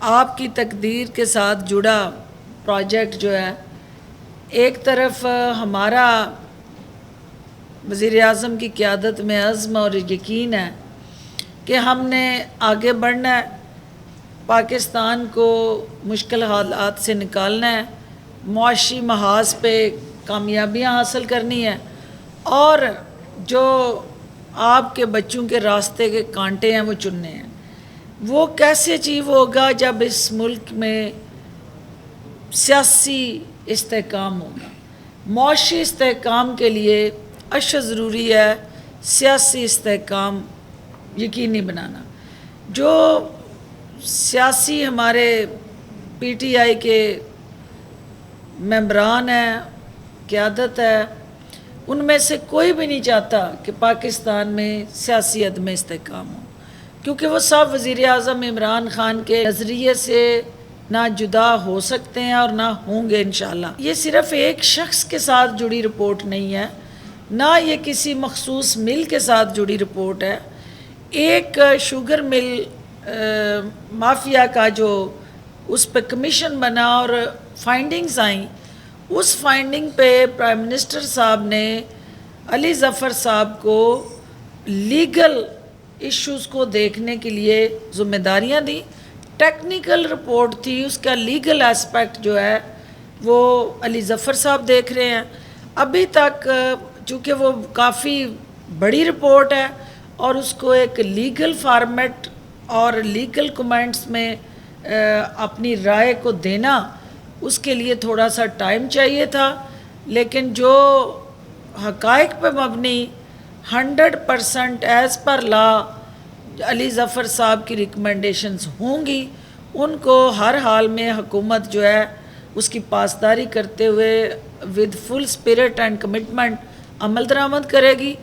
آپ کی تقدیر کے ساتھ جڑا پروجیکٹ جو ہے، ایک طرف ہمارا وزیر اعظم کی قیادت میں عزم اور یقین ہے کہ ہم نے آگے بڑھنا ہے، پاکستان کو مشکل حالات سے نکالنا ہے، معاشی محاذ پہ کامیابیاں حاصل کرنی ہے، اور جو آپ کے بچوں کے راستے کے کانٹے ہیں وہ چننے ہیں۔ وہ کیسے اچیو ہوگا جب اس ملک میں سیاسی استحکام ہوگا۔ معاشی استحکام کے لیے اشد ضروری ہے سیاسی استحکام یقینی بنانا۔ جو سیاسی ہمارے پی ٹی آئی کے ممبران ہیں، قیادت ہے، ان میں سے کوئی بھی نہیں چاہتا کہ پاکستان میں سیاسی عدم استحکام ہو، کیونکہ وہ سب وزیر اعظم عمران خان کے نظریے سے نہ جدا ہو سکتے ہیں اور نہ ہوں گے انشاءاللہ۔ یہ صرف ایک شخص کے ساتھ جڑی رپورٹ نہیں ہے، نہ یہ کسی مخصوص مل کے ساتھ جڑی رپورٹ ہے۔ ایک شوگر مل مافیا کا جو اس پہ کمیشن بنا اور فائنڈنگز آئیں، اس فائنڈنگ پہ پرائم منسٹر صاحب نے علی ظفر صاحب کو لیگل ایشوز کو دیکھنے کے لیے ذمہ داریاں دیں۔ ٹیکنیکل رپورٹ تھی، اس کا لیگل ایسپیکٹ جو ہے وہ علی ظفر صاحب دیکھ رہے ہیں۔ ابھی تک چونکہ وہ کافی بڑی رپورٹ ہے اور اس کو ایک لیگل فارمیٹ اور لیگل کمنٹس میں اپنی رائے کو دینا، اس کے لیے تھوڑا سا ٹائم چاہیے تھا، لیکن جو حقائق پہ مبنی 100% ایز پر لا علی ظفر صاحب کی ریکمنڈیشنز ہوں گی، ان کو ہر حال میں حکومت جو ہے اس کی پاسداری کرتے ہوئے with full spirit and commitment عمل درآمد کرے گی۔